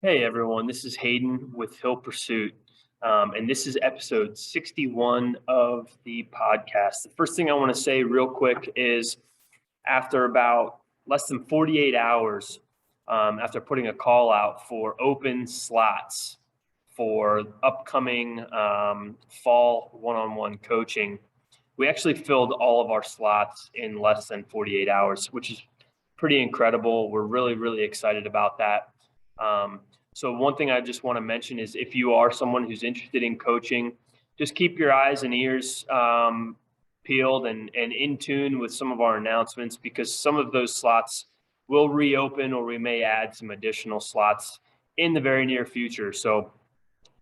Hey everyone, this is Hayden with Hill Pursuit, and this is episode 61 of the podcast. The first thing I want to say real quick is after about less than 48 hours, after putting a call out for open slots for upcoming fall one-on-one coaching, we actually filled all of our slots in less than 48 hours, which is pretty incredible. We're really, really excited about that. So one thing I just want to mention is if you are someone who's interested in coaching, just keep your eyes and ears peeled and in tune with some of our announcements, because some of those slots will reopen or we may add some additional slots in the very near future. So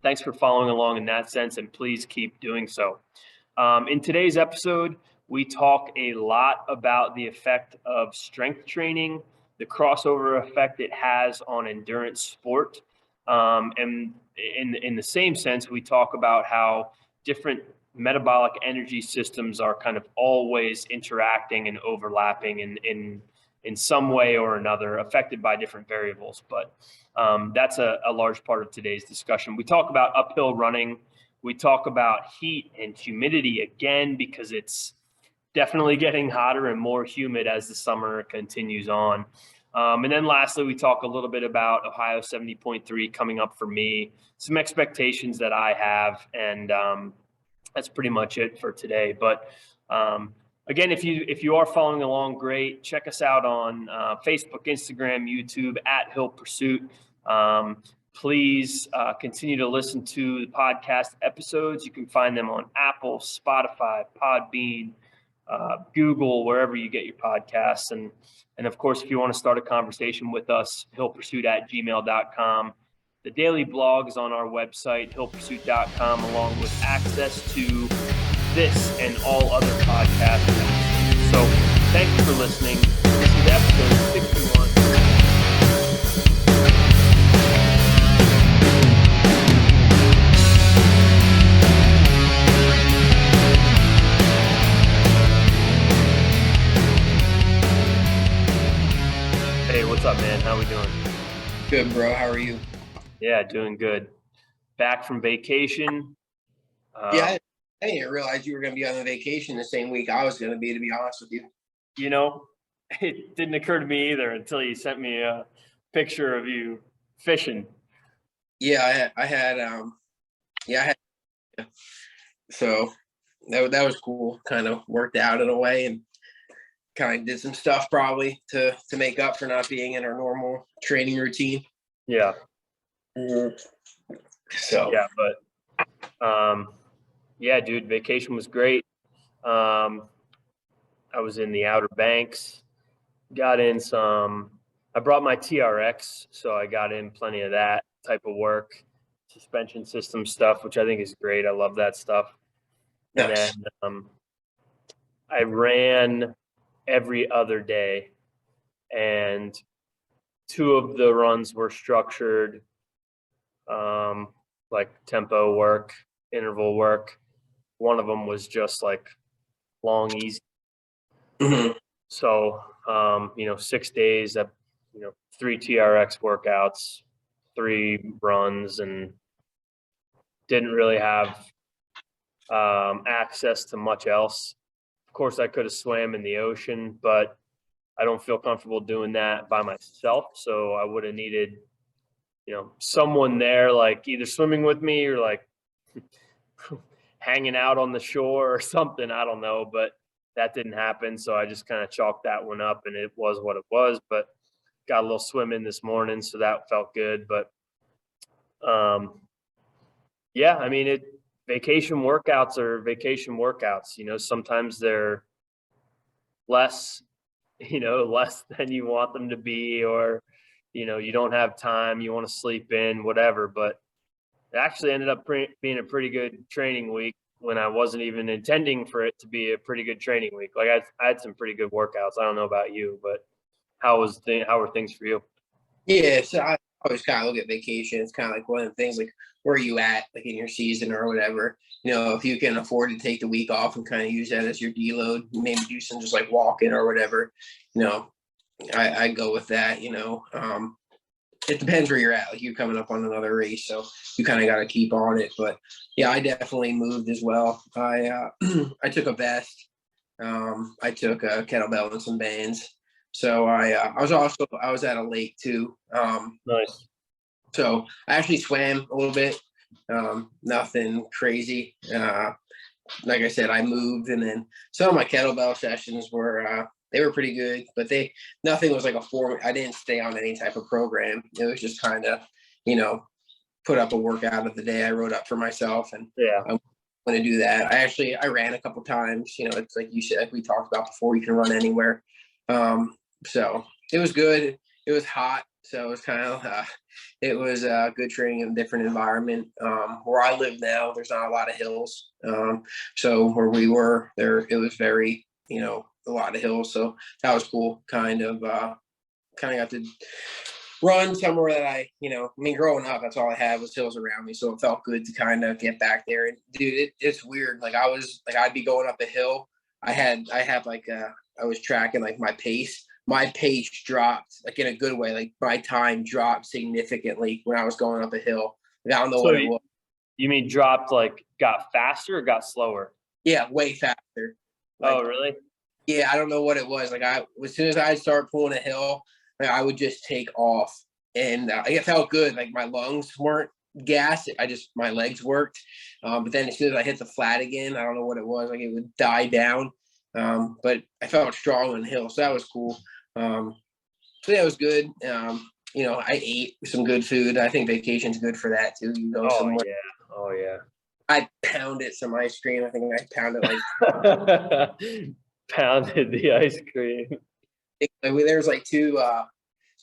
thanks for following along in that sense, and please keep doing so. In today's episode, we talk a lot about the effect of strength training, the crossover effect it has on endurance sport. And in the same sense, we talk about how different metabolic energy systems are kind of always interacting and overlapping in some way or another, affected by different variables. But that's a large part of today's discussion. We talk about uphill running. We talk about heat and humidity again, because it's definitely getting hotter and more humid as the summer continues on. And then lastly, we talk a little bit about Ohio 70.3 coming up for me, some expectations that I have, and that's pretty much it for today. But again, if you are following along, great. Check us out on Facebook, Instagram, YouTube at Hill Pursuit. Please continue to listen to the podcast episodes. You can find them on Apple, Spotify, Podbean, Google, wherever you get your podcasts. And of course, if you want to start a conversation with us, hillpursuit@gmail.com. The daily blog is on our website, hillpursuit.com, along with access to this and all other podcasts. So thank you for listening. This is episode 61. Hey, what's up, man? How we doing? Good, bro. How are you? Yeah, doing good. Back from vacation. I didn't realize you were going to be on a vacation the same week I was going to be honest with you. You know, it didn't occur to me either until you sent me a picture of you fishing. Yeah, I had. So that was cool. Kind of worked out in a way, and kind of did some stuff probably to make up for not being in our normal training routine. Yeah. So yeah, but yeah, dude, vacation was great. I was in the Outer Banks, got in some. I brought my TRX, so I got in plenty of that type of work, suspension system stuff, which I think is great. I love that stuff. nice. And then I ran every other day, and two of the runs were structured, like tempo work, interval work. One of them was just like long, easy. Mhm. So, 6 days of, 3 TRX workouts, 3 runs, and didn't really have access to much else. Of course, I could have swam in the ocean, but I don't feel comfortable doing that by myself. So I would have needed, someone there, like either swimming with me or like hanging out on the shore or something. I don't know, but that didn't happen. So I just kind of chalked that one up, and it was what it was. But got a little swim in this morning, so that felt good. But yeah, I mean, vacation workouts are vacation workouts. Sometimes they're less, less than you want them to be, or you don't have time, you want to sleep in, whatever. But it actually ended up being a pretty good training week when I wasn't even intending for it to be a pretty good training week. Like I had some pretty good workouts. I don't know about you, but how were things for you? Yeah, so I always kind of look at vacation. It's kind of like one of the things, like where are you at, like in your season or whatever. If you can afford to take the week off and kind of use that as your deload, maybe do some just like walking or whatever. I go with that. it depends where you're at. Like you're coming up on another race, so you kind of got to keep on it. But yeah, I definitely moved as well. I took a vest. I took a kettlebell and some bands. So I was at a lake too. Nice. So I actually swam a little bit. Nothing crazy. Like I said, I moved, and then some of my kettlebell sessions were they were pretty good, but nothing was like a form. I didn't stay on any type of program. It was just kind of, put up a workout of the day I wrote up for myself, and Yeah. I'm going to do that. I ran a couple times. It's like you said, like we talked about before. You can run anywhere. So it was good. It was hot, so it was kind of it was good training in a different environment. Where I live now, there's not a lot of hills. So where we were there, it was very, a lot of hills. So that was cool. Kind of got to run somewhere that growing up, that's all I had was hills around me. So it felt good to kind of get back there. And dude, it's weird. Like I'd be going up a hill. I was tracking like my pace. My pace dropped like in a good way. Like my time dropped significantly when I was going up a hill. Like, I don't know what it was. You mean dropped, like got faster or got slower? Yeah, way faster. Like, oh, really? Yeah, I don't know what it was. Like as soon as I start pulling a hill, like, I would just take off, and it felt good. Like my lungs weren't gassed. My legs worked. But then as soon as I hit the flat again, I don't know what it was. Like it would die down. But I felt strong on the hill, so that was cool. So yeah, it was good. I ate some good food. I think vacation's good for that too. You go somewhere. Yeah. Oh yeah. I pounded some ice cream. I think I pounded like pounded the ice cream. There's like two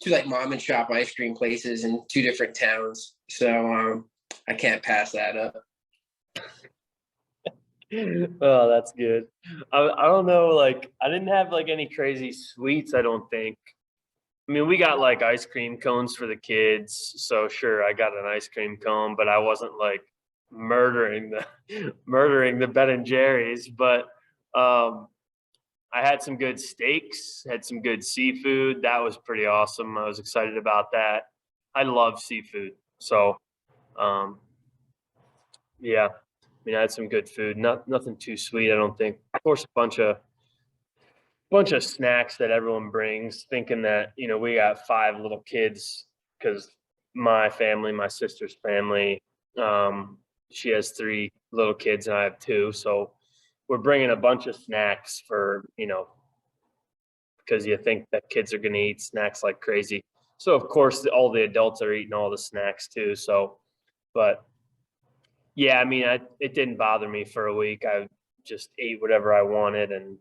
like mom and shop ice cream places in 2 different towns. So I can't pass that up. Oh, that's good. I don't know, like I didn't have like any crazy sweets, I don't think. I mean, we got like ice cream cones for the kids, so sure, I got an ice cream cone, but I wasn't like murdering the Ben and Jerry's. But I had some good steaks, had some good seafood. That was pretty awesome. I was excited about that. I love seafood, so yeah. I mean, I had some good food. Nothing too sweet, I don't think. Of course, a bunch of snacks that everyone brings, thinking that we got 5 little kids because my family, my sister's family, she has 3 little kids and I have 2, so we're bringing a bunch of snacks for because you think that kids are going to eat snacks like crazy. So of course, all the adults are eating all the snacks too. So, but yeah, I mean, it didn't bother me for a week. I just ate whatever I wanted, and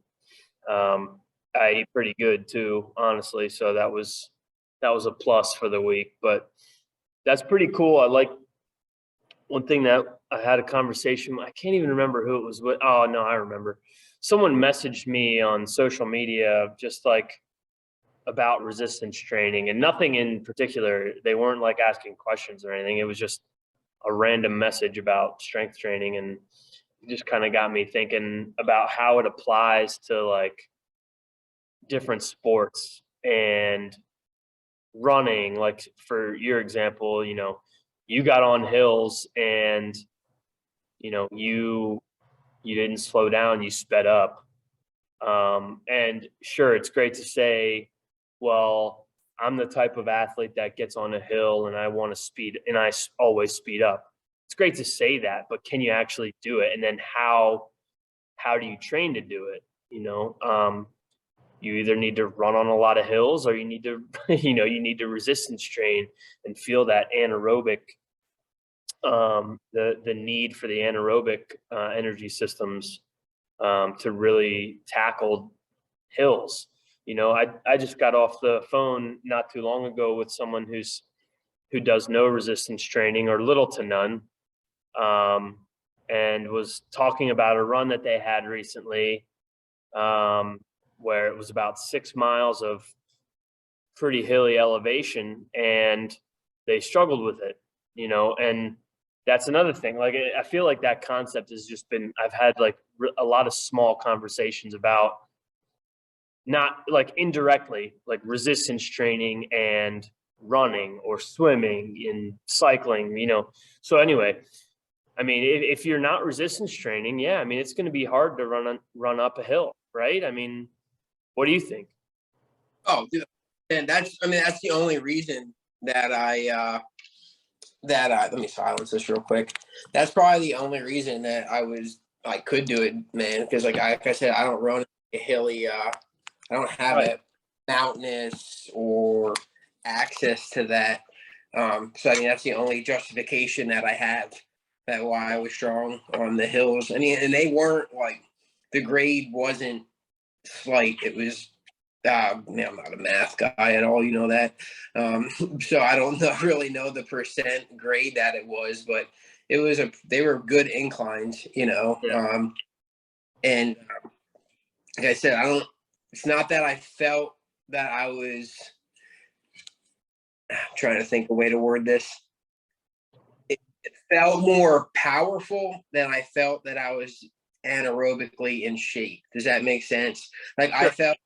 I ate pretty good too, honestly. So that was a plus for the week. But that's pretty cool. I like one thing that I had a conversation. I can't even remember who it was with. Oh no, I remember. Someone messaged me on social media just like about resistance training, and nothing in particular. They weren't like asking questions or anything. It was just a random message about strength training, and it just kind of got me thinking about how it applies to like different sports and running. Like for your example, you got on hills and you didn't slow down, you sped up. And sure, it's great to say, well, I'm the type of athlete that gets on a hill and I want to speed, and I always speed up. It's great to say that, but can you actually do it? And then how do you train to do it? You either need to run on a lot of hills, or you need to, you need to resistance train and feel that anaerobic, the need for the anaerobic energy systems to really tackle hills. I just got off the phone not too long ago with someone who does no resistance training or little to none, and was talking about a run that they had recently, where it was about 6 miles of pretty hilly elevation, and they struggled with it, and that's another thing. Like, I feel like that concept has just been, I've had like a lot of small conversations about, not like indirectly, like resistance training and running or swimming and cycling, So anyway, I mean, if you're not resistance training, yeah, I mean, it's going to be hard to run up a hill, right? I mean, what do you think? Oh, dude. And that's the only reason that let me silence this real quick. That's probably the only reason that I could do it, man. Because like I said, I don't run a hilly. I don't have Right. a mountainous or access to that. So I mean, that's the only justification that I have that why I was strong on the hills. I mean, and they weren't like the grade wasn't slight. It was man, I'm not a math guy at all, you know that. So I don't really know the percent grade that it was, but they were good inclines, Yeah. And like I said, it's not that I felt that I was I'm trying to think a way to word this. It felt more powerful than I felt that I was anaerobically in shape. Does that make sense? Like I Sure. felt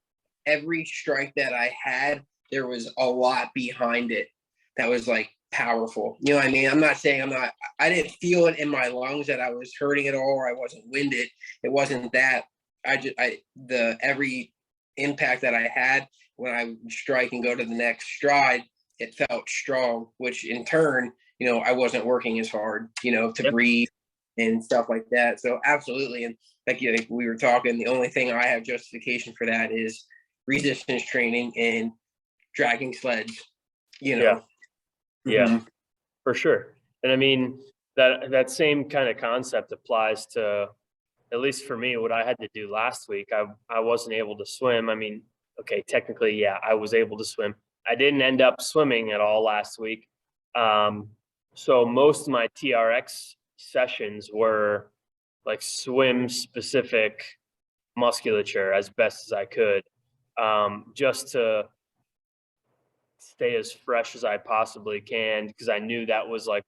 every strike that I had, there was a lot behind it that was like powerful. You know what I mean? I'm not saying I didn't feel it in my lungs that I was hurting at all or I wasn't winded. It wasn't that. Every impact that I had when I would strike and go to the next stride, it felt strong, which in turn, I wasn't working as hard, to Yep. breathe and stuff like that. So absolutely. And like we were talking, the only thing I have justification for that is resistance training and dragging sleds, you Yeah. know. Yeah. Mhm. For sure. And I mean, that same kind of concept applies to, at least for me, what I had to do last week. I wasn't able to swim. I mean, okay, technically, yeah, I was able to swim. I didn't end up swimming at all last week. Um, so most of my TRX sessions were like swim specific musculature as best as I could, just to stay as fresh as I possibly can, because I knew that was like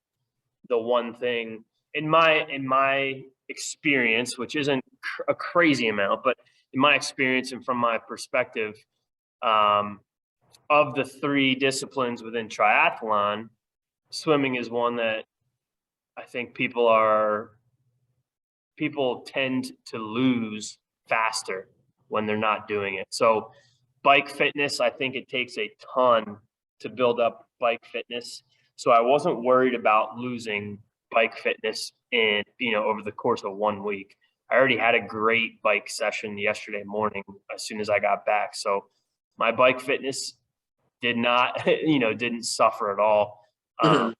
the one thing in my experience, which isn't a crazy amount, but in my experience and from my perspective, um, of the three disciplines within triathlon, swimming is one that I think people tend to lose faster when they're not doing it. So bike fitness, I think it takes a ton to build up bike fitness. So I wasn't worried about losing bike fitness over the course of 1 week. I already had a great bike session yesterday morning as soon as I got back. So my bike fitness did not, didn't suffer at all. Um, Mhm.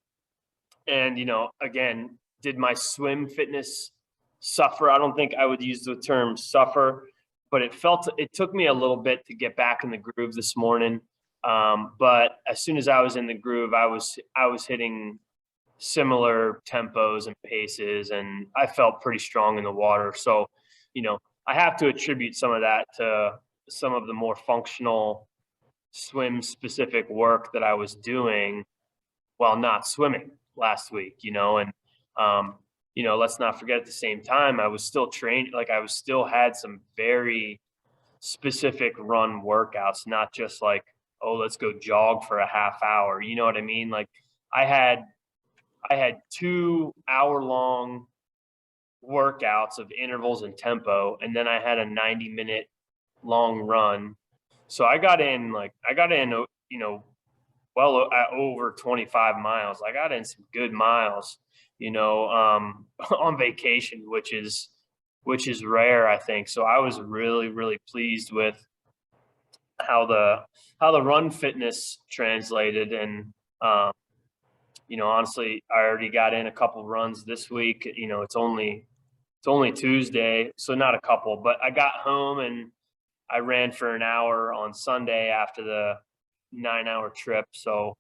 and, again, did my swim fitness suffer? I don't think I would use the term suffer, but it took me a little bit to get back in the groove this morning. But as soon as I was in the groove, I was hitting similar tempos and paces, and I felt pretty strong in the water. So, I have to attribute some of that to some of the more functional swim specific work that I was doing while not swimming last week, and let's not forget at the same time, I was still trained, like I was still had some very specific run workouts, not just like, oh, let's go jog for a half hour. You know what I mean? Like I had I had 2 hour long workouts of intervals and tempo, and then I had a 90-minute long run. So I got in, over 25 miles. I got in some good miles, on vacation, which is rare, I think. So I was really, really pleased with how the run fitness translated. And, honestly, I already got in a couple runs this week. It's only Tuesday, so not a couple, but I got home and I ran for an hour on Sunday after the 9-hour trip. So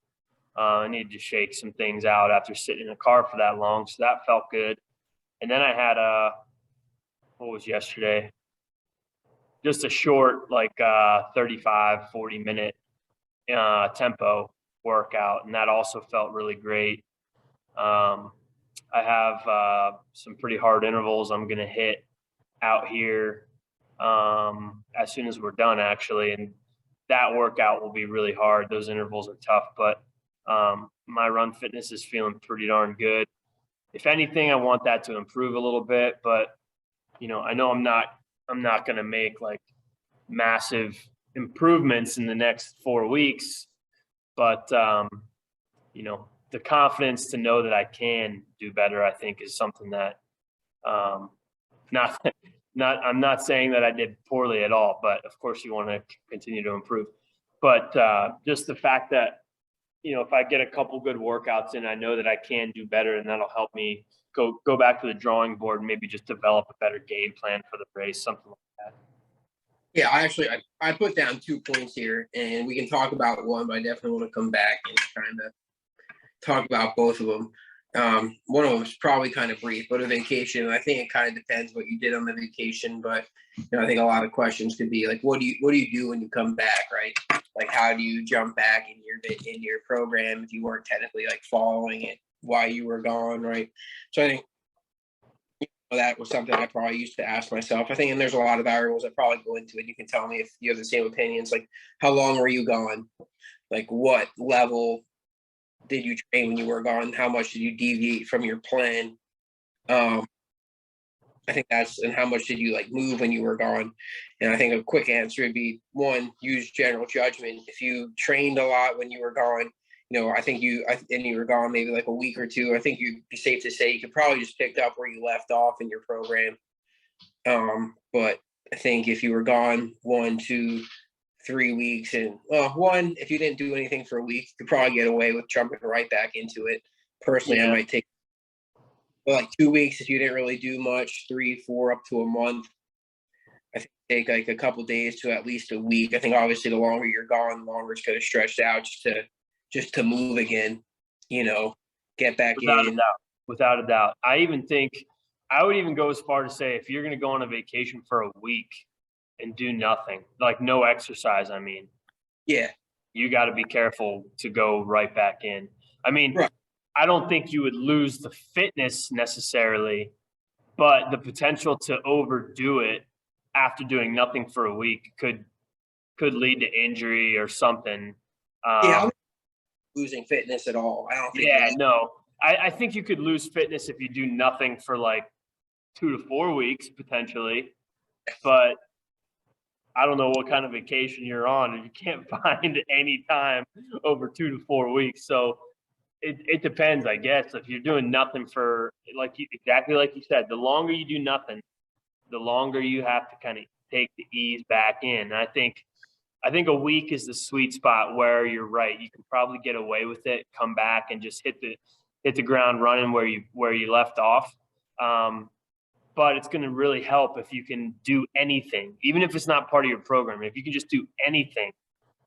I needed to shake some things out after sitting in a car for that long. So that felt good. And then I had what was yesterday? Just a short, like 35, 40 minute tempo workout. And that also felt really great. Um, I have some pretty hard intervals I'm going to hit out here as soon as we're done, actually. And that workout will be really hard. Those intervals are tough, but My run fitness is feeling pretty darn good. If anything, I want that to improve a little bit, but I know I'm not going to make like massive improvements in the next 4 weeks, but the confidence to know that I can do better, I think, is something that not I'm not saying that I did poorly at all, but of course you want to continue to improve. But just the fact that if I get a couple good workouts in, I know that I can do better, and that'll help me go back to the drawing board and maybe just develop a better game plan for the race, something like that. Yeah, I put down 2 points here, and we can talk about one, but I definitely want to come back and kind of talk about both of them. One of them is probably kind of brief, but a vacation. I think it kind of depends what you did on the vacation, but I think a lot of questions could be like, what do you do when you come back, right? Like, how do you jump back in your program if you weren't technically like following it while you were gone, right? So I think that was something I probably used to ask myself. I think, and there's a lot of variables that probably go into it. You can tell me if you have the same opinions. Like, how long were you gone? Like, what level did you train when you were gone? How much did you deviate from your plan? I think and how much did you like move when you were gone? And I think a quick answer would be, one, use general judgment. If you trained a lot when you were gone, I think and you were gone maybe like a week or two, I think you'd be safe to say you could probably just picked up where you left off in your program. But I think if you were gone 1, 2, 3 weeks, and one, if you didn't do anything for a week, you could probably get away with jumping right back into it. Personally, I might take like 2 weeks if you didn't really do much, 3, 4, up to a month. I think take like a couple days to at least a week. I think obviously the longer you're gone, the longer it's going to stretch out just to move again, get back in. Without a doubt. I would even go as far to say, if you're going to go on a vacation for a week and do nothing, like no exercise, Yeah, you got to be careful to go right back in. right. I don't think you would lose the fitness necessarily, but the potential to overdo it after doing nothing for a week could lead to injury or something. I'm losing fitness at all. I don't think. Yeah, no. I think you could lose fitness if you do nothing for like 2 to 4 weeks potentially, but I don't know what kind of vacation you're on, and you can't find any time over 2 to 4 weeks. So it depends, I guess. If you're doing nothing for exactly like you said, the longer you do nothing, the longer you have to kind of take the ease back in. And I think a week is the sweet spot where you're right. You can probably get away with it, come back and just hit the ground running where you left off. But it's going to really help if you can do anything, even if it's not part of your program. If you can just do anything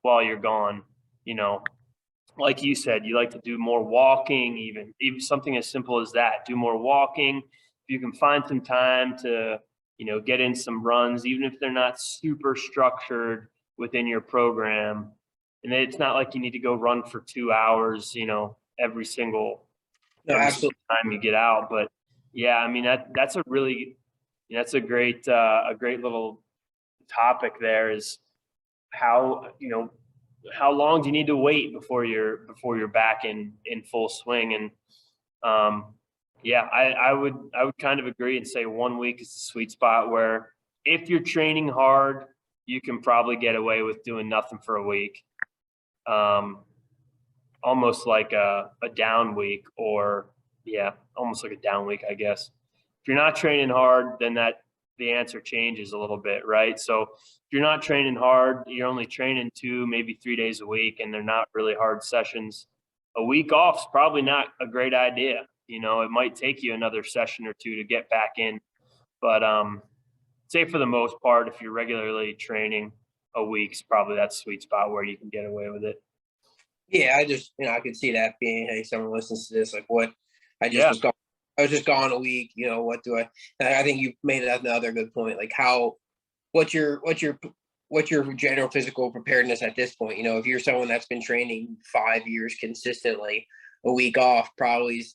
while you're gone, like you said, you like to do more walking, even something as simple as that. Do more walking. If you can find some time to, get in some runs, even if they're not super structured within your program. And it's not like you need to go run for 2 hours, every single time you get out. But yeah, that's a great little topic there, is how long do you need to wait before you're back in full swing? And I would kind of agree and say 1 week is the sweet spot, where if you're training hard, you can probably get away with doing nothing for a week. Almost like a down week, or almost like a down week, I guess. If you're not training hard, then the answer changes a little bit, right? So if you're not training hard, you're only training 2, maybe 3 days a week, and they're not really hard sessions, a week off is probably not a great idea. It might take you another session or 2 to get back in. But say for the most part, if you're regularly training, a week's probably that sweet spot where you can get away with it. Yeah, I just, I could see that being, hey, someone listens to this, like, what? I was just gone a week. What do I think you made another good point. Like, what's your general physical preparedness at this point? If you're someone that's been training 5 years consistently, a week off probably is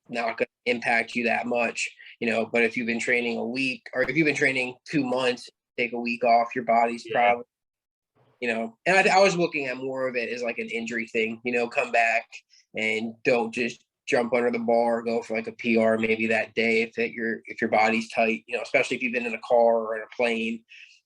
not going to impact you that much, but if you've been training a week, or if you've been training 2 months, take a week off, your body's probably And I was looking at more of it as like an injury thing, come back and don't just jump under the bar, go for like a PR maybe that day if your body's tight, especially if you've been in a car or in a plane.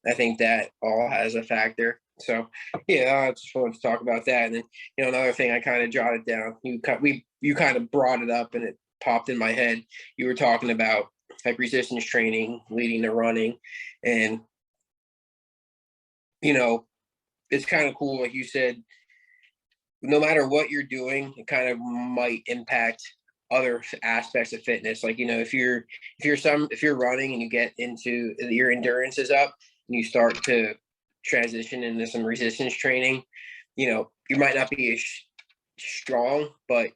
I think that all has a factor. So yeah, I just wanted to talk about that. And then, another thing I kind of jotted down, you kind of brought it up and it popped in my head. You were talking about like resistance training leading to running, and it's kind of cool, like you said, no matter what you're doing, it kind of might impact other aspects of fitness. Like, if you're running and you get into your endurance is up and you start to transition into some resistance training, you might not be as strong, but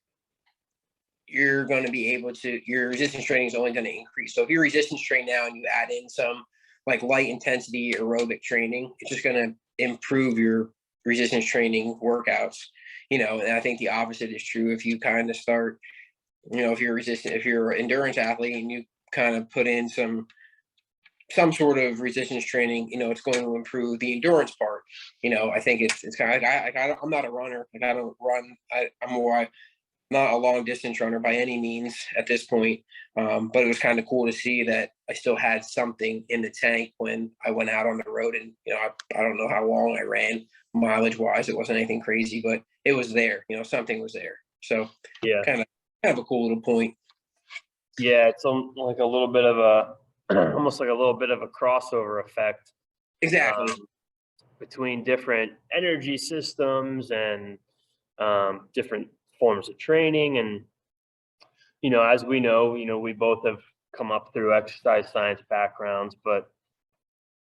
you're going to be able to, your resistance training is only going to increase. So if you resistance train now and you add in some like light intensity aerobic training, it's just going to improve your resistance training workouts. And I think the opposite is true. If you kind of start, if you're an endurance athlete and you kind of put in some sort of resistance training, it's going to improve the endurance part. I think it's kind of like I'm not a runner. Like I don't run. I'm not a long distance runner by any means at this point. But it was kind of cool to see that I still had something in the tank when I went out on the road. And, I don't know how long I ran mileage wise. It wasn't anything crazy, but it was there, something was there. So Yeah. kind of a cool little point. Yeah. It's like a little bit of almost like a little bit of a crossover effect. Exactly. Between different energy systems and different forms of training. And, as we know, we both have come up through exercise science backgrounds, but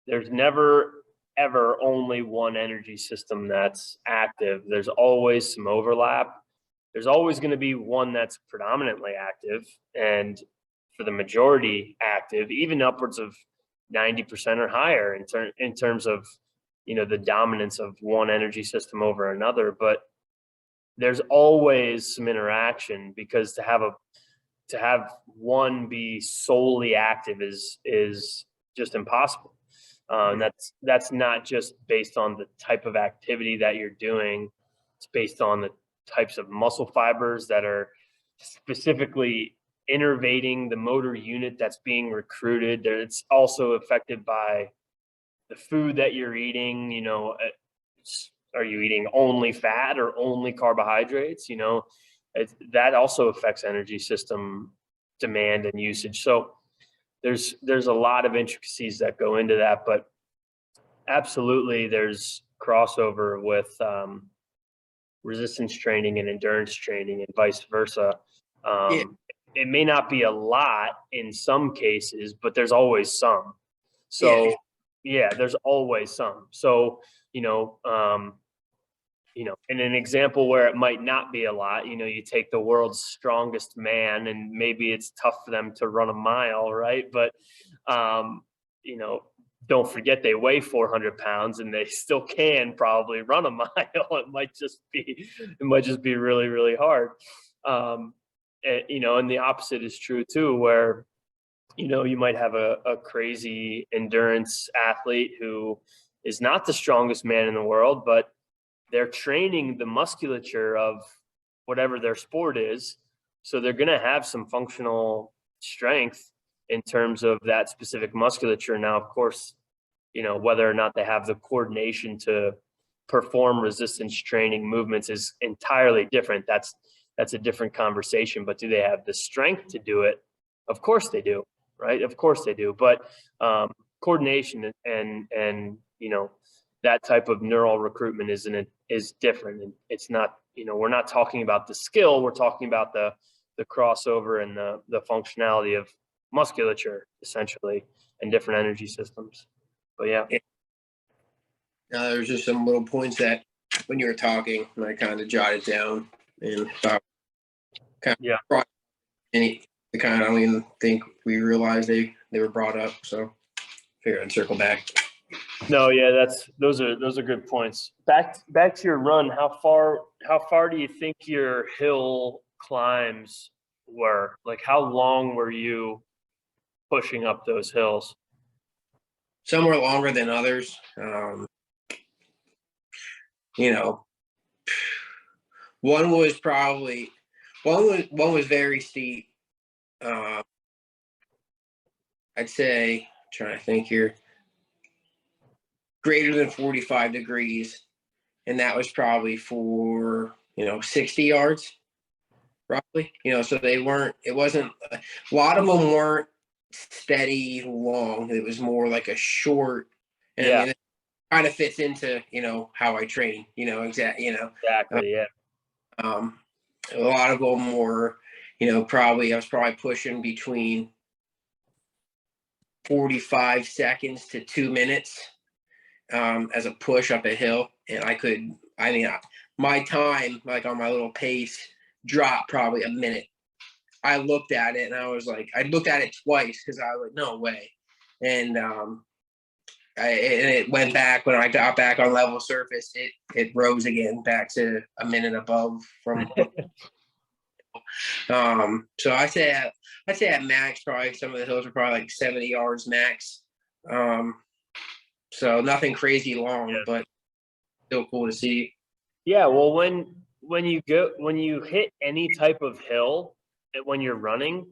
there's never ever only one energy system that's active. There's always some overlap. There's always going to be one that's predominantly active and for the majority active, even upwards of 90% or higher in terms of, the dominance of one energy system over another. But there's always some interaction, because to have one be solely active is just impossible. And that's not just based on the type of activity that you're doing. It's based on the types of muscle fibers that are specifically innervating the motor unit that's being recruited. It's also affected by the food that you're eating. Are you eating only fat or only carbohydrates? That also affects energy system demand and usage. So there's a lot of intricacies that go into that, but absolutely there's crossover with resistance training and endurance training and vice versa. Yeah. It may not be a lot in some cases, but there's always some. So yeah, there's always some. So, in an example where it might not be a lot, you take the world's strongest man and maybe it's tough for them to run a mile, right? But, don't forget they weigh 400 pounds and they still can probably run a mile. It might just be really, really hard. And the opposite is true too, where, you might have a crazy endurance athlete who is not the strongest man in the world, but they're training the musculature of whatever their sport is. So they're going to have some functional strength in terms of that specific musculature. Now, of course, whether or not they have the coordination to perform resistance training movements is entirely different. That's a different conversation. But do they have the strength to do it? Of course they do, right? Of course they do. But coordination and that type of neural recruitment is different. And it's not, we're not talking about the skill, we're talking about the crossover and the functionality of musculature essentially and different energy systems. But yeah. There's just some little points that when you were talking, I kind of jotted down and thought brought any the kind I don't even think we realized they were brought up. So figure I'd circle back. No, yeah, those are good points. Back to your run. How far do you think your hill climbs were? Like, how long were you pushing up those hills? Some were longer than others. you know, one was probably one was very steep. Uh, I'd say, trying to think here, greater than 45 degrees, and that was probably for 60 yards, roughly. So it wasn't a lot of them weren't steady long. It was more like a short, and I Yeah, mean, it kind of fits into how I train. exactly. Yeah. Um, a lot of them were, I was probably pushing between 45 seconds to 2 minutes as a push up a hill. And my time, like on my little pace, dropped probably a minute. I looked at it and I looked at it twice because I was like, no way. And it went back when I got back on level surface. It rose again back to a minute above from. So I'd say at max, probably some of the hills are probably like 70 yards max. Um, so nothing crazy long, but still cool to see. Yeah, well, when you hit any type of hill when you're running,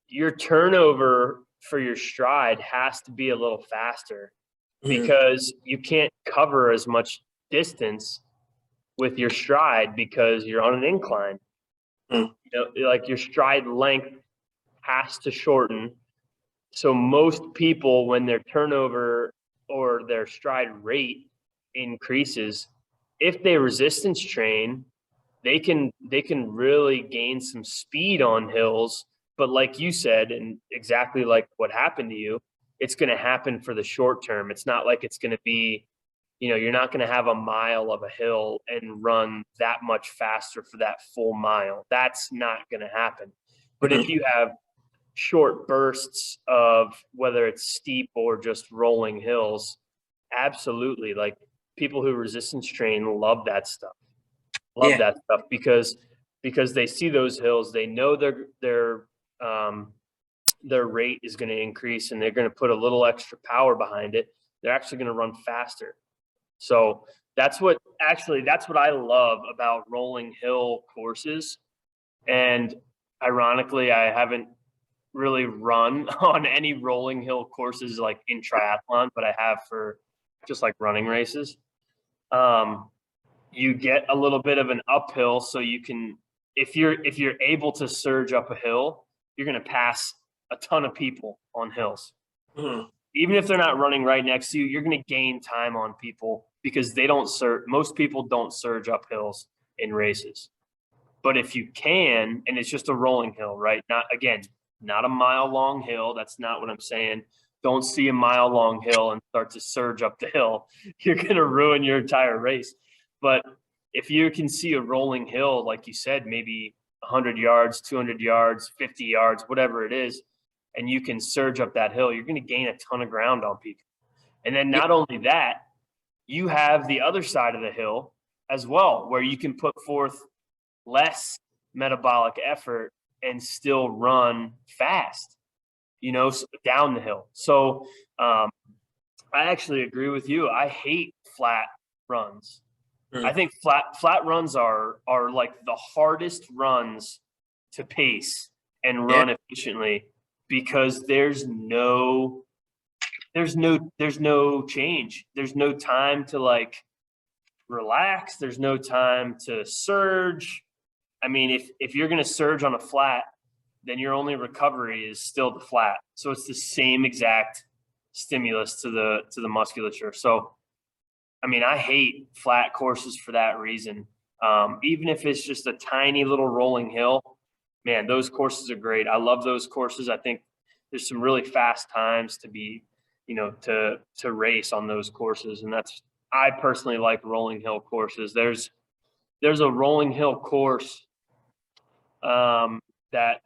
your turnover for your stride has to be a little faster Mhm. because you can't cover as much distance with your stride because you're on an incline. Mhm. Like your stride length has to shorten. So most people, when their turnover or their stride rate increases, if they resistance train, they can really gain some speed on hills. But like you said, and exactly like what happened to you, it's going to happen for the short term. It's not like it's going to be, you're not going to have a mile of a hill and run that much faster for that full mile. That's not going to happen. But if Mhm. you have short bursts of whether it's steep or just rolling hills, absolutely. Like people who resistance train love that stuff. Love Yeah. that stuff because they see those hills, they know um their rate is going to increase and they're going to put a little extra power behind it. They're actually going to run faster. So that's what I love about rolling hill courses. And ironically, I haven't really run on any rolling hill courses like in triathlon, but I have for just like running races. Um, you get a little bit of an uphill, so you can, if you're able to surge up a hill, you're going to pass a ton of people on hills. Mhm. Even if they're not running right next to you, you're going to gain time on people because they don't surge. Most people don't surge up hills in races. But if you can, and it's just a rolling hill, right? Not a mile long hill. That's not what I'm saying. Don't see a mile long hill and start to surge up the hill. You're going to ruin your entire race. But if you can see a rolling hill, like you said, maybe 100 yards, 200 yards, 50 yards, whatever it is, and you can surge up that hill, you're going to gain a ton of ground on people. And then Yeah. not only that, you have the other side of the hill as well, where you can put forth less metabolic effort and still run fast, down the hill. So I actually agree with you. I hate flat runs. I Mhm. think flat runs are like the hardest runs to pace and Yeah. run efficiently because there's no change. There's no time to like relax. There's no time to surge. I mean, if you're going to surge on a flat, then your only recovery is still the flat. So it's the same exact stimulus to the musculature. So I mean, I hate flat courses for that reason. Even if it's just a tiny little rolling hill, man, those courses are great. I love those courses. I think there's some really fast times to be, to race on those courses, and I personally like rolling hill courses. There's a rolling hill course um, that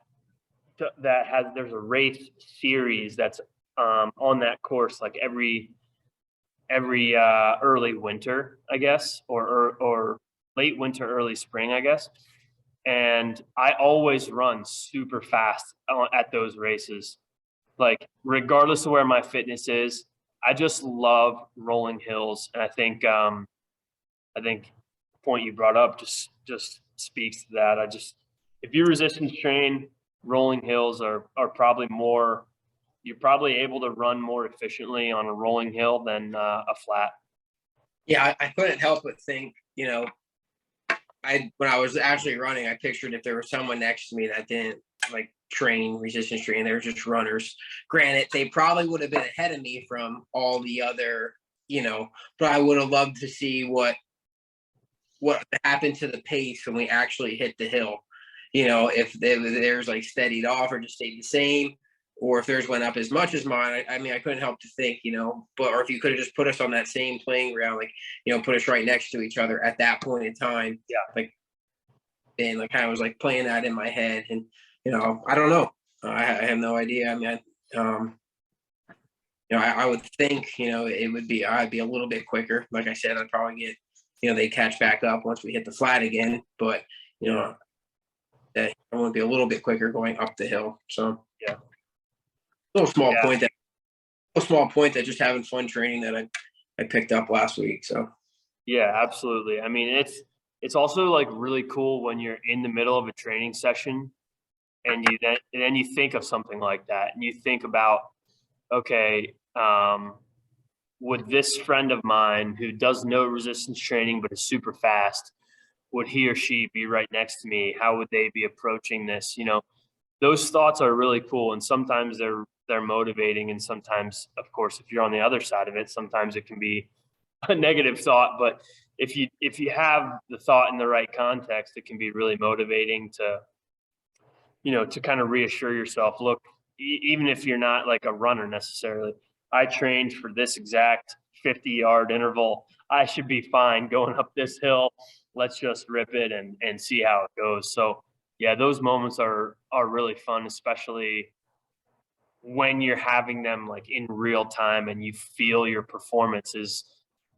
there's a race series that's on that course like every early winter, I guess, or late winter, early spring, I guess. And I always run super fast at those races. Like regardless of where my fitness is, I just love rolling hills, and I think I think the point you brought up just speaks to that. If you resistance train, rolling hills are probably more, you're probably able to run more efficiently on a rolling hill than a flat. Yeah, I couldn't help but think, when I was actually running, I pictured if there was someone next to me that didn't like train resistance training, they were just runners. Granted, they probably would have been ahead of me from all the other, but I would have loved to see what happened to the pace when we actually hit the hill. If theirs like steadied off or just stayed the same, or if theirs went up as much as mine. I mean, I couldn't help to think, or if you could have just put us on that same playing ground, like, put us right next to each other at that point in time. Yeah. Like, and like kind of was like playing that in my head. And, I don't know. I have no idea. I mean, I would think, I'd be a little bit quicker. Like I said, I'd probably get, they catch back up once we hit the flat again. But, I want to be a little bit quicker going up the hill. So, yeah, little small point that just having fun training that I picked up last week. So, yeah, absolutely. I mean, it's also like really cool when you're in the middle of a training session and then you think of something like that and you think about, okay, would this friend of mine who does no resistance training but is super fast, would he or she be right next to me? How would they be approaching this? Those thoughts are really cool, and sometimes they're motivating, and sometimes, of course, if you're on the other side of it, sometimes it can be a negative thought. But if you have the thought in the right context, it can be really motivating to kind of reassure yourself. Look, even if you're not like a runner necessarily, I trained for this exact 50-yard interval. I should be fine going up this hill. Let's just rip it and see how it goes. So yeah, those moments are really fun, especially when you're having them like in real time and you feel your performance is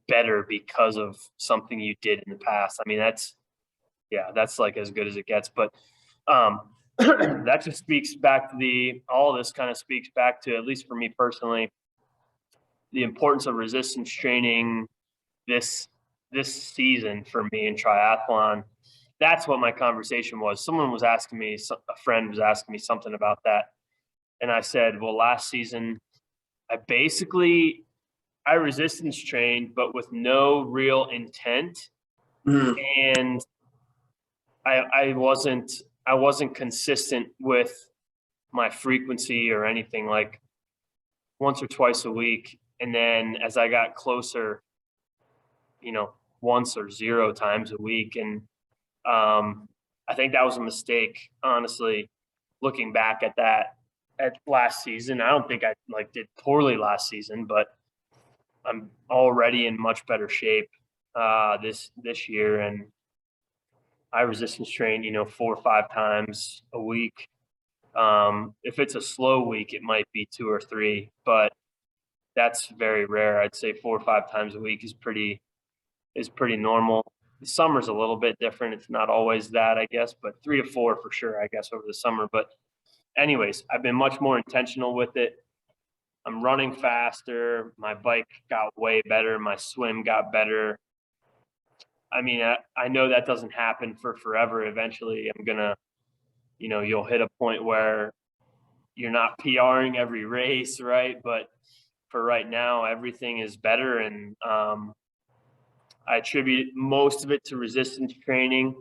better because of something you did in the past. I mean, that's like as good as it gets. But that just speaks back to all of this kind of speaks back to, at least for me personally, the importance of resistance training this season for me in triathlon. That's what my conversation was. Someone was asking me, a friend was asking me something about that. And I said, well, last season, I resistance trained, but with no real intent. mm-hmm. And I wasn't consistent with my frequency or anything, like once or twice a week. And then as I got closer, once or 0 times a week. And I think that was a mistake, honestly, looking back at that at last season. I don't think I did poorly last season, but I'm already in much better shape this year. And I resistance train, 4 or 5 times a week. If it's a slow week, it might be 2 or 3, but that's very rare. I'd say 4 or 5 times a week is pretty normal. The summer's a little bit different. It's not always that, I guess, but 3 to 4 for sure, I guess, over the summer. But anyways, I've been much more intentional with it. I'm running faster. My bike got way better. My swim got better. I mean, I know that doesn't happen for forever. Eventually, I'm going to, you'll hit a point where you're not PRing every race, right? But for right now, everything is better. And I attribute most of it to resistance training,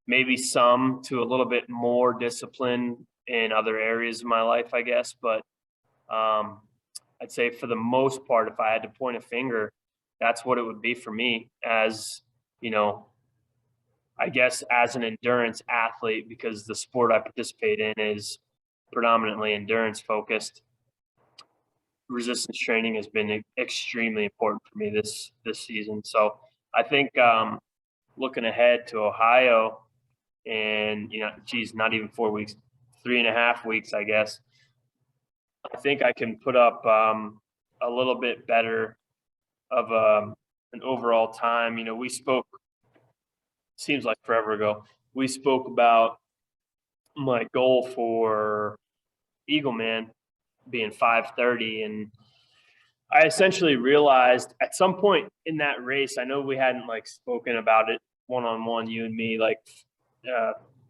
maybe some to a little bit more discipline in other areas of my life, I guess. But I'd say for the most part, if I had to point a finger, that's what it would be for me as, I guess as an endurance athlete, because the sport I participate in is predominantly endurance focused. Resistance training has been extremely important for me this season. So I think looking ahead to Ohio and, not even 4 weeks, 3.5 weeks, I guess, I think I can put up a little bit better of an overall time. We spoke, seems like forever ago, we spoke about my goal for Eagleman being 5:30, and I essentially realized at some point in that race, I know we hadn't like spoken about it one-on-one, you and me, like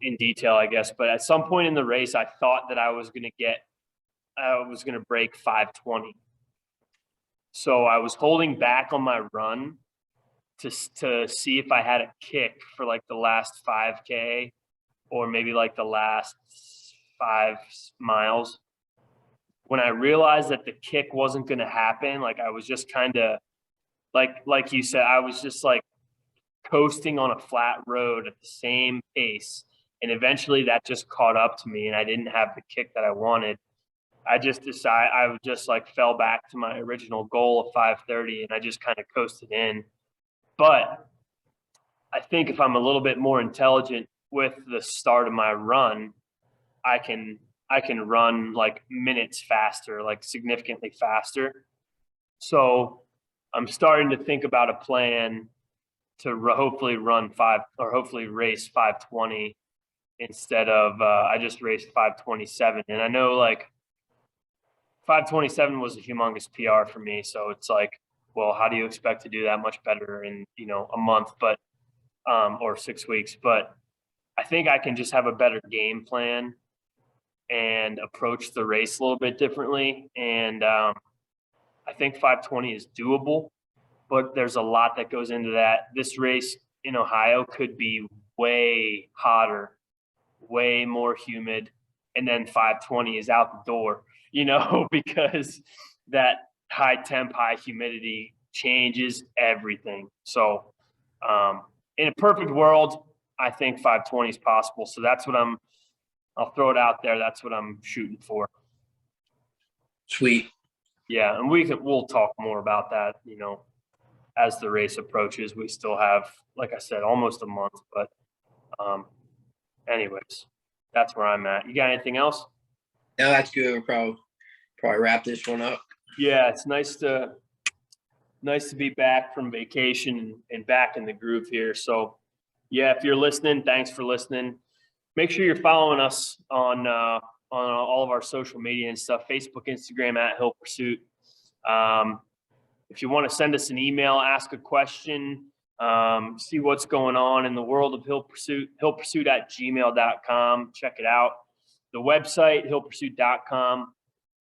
in detail, I guess, but at some point in the race, I thought that I was going to break 5:20. So I was holding back on my run to see if I had a kick for like the last 5K or maybe like the last 5 miles. When I realized that the kick wasn't going to happen, like I was just kind of like you said, I was just like coasting on a flat road at the same pace. And eventually that just caught up to me and I didn't have the kick that I wanted. I just decided I would just like fell back to my original goal of 5:30 and I just kind of coasted in. But I think if I'm a little bit more intelligent with the start of my run, I can run like minutes faster, like significantly faster. So I'm starting to think about a plan to hopefully race 5:20 instead of I just raced 5:27. And I know like 5:27 was a humongous PR for me. So it's like, well, how do you expect to do that much better in, a month, but or 6 weeks? But I think I can just have a better game plan and approach the race a little bit differently. And I think 5:20 is doable, but there's a lot that goes into that. This race in Ohio could be way hotter, way more humid, and then 5:20 is out the door, because that high temp, high humidity changes everything. So in a perfect world, I think 5:20 is possible. So that's what I'll throw it out there. That's what I'm shooting for. Sweet. Yeah. And we'll talk more about that, as the race approaches. We still have, like I said, almost a month, but anyways, that's where I'm at. You got anything else? No, that's good. We'll probably wrap this one up. Yeah. It's nice to be back from vacation and back in the groove here. So yeah, if you're listening, thanks for listening. Make sure you're following us on all of our social media and stuff, Facebook, Instagram at Hill Pursuit. If you want to send us an email, ask a question, see what's going on in the world of Hill Pursuit, hillpursuit@gmail.com. Check it out. The website, hillpursuit.com,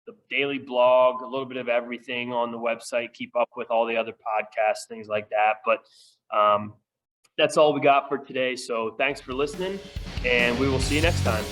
the daily blog, a little bit of everything on the website. Keep up with all the other podcasts, things like that. But that's all we got for today. So thanks for listening, and we will see you next time.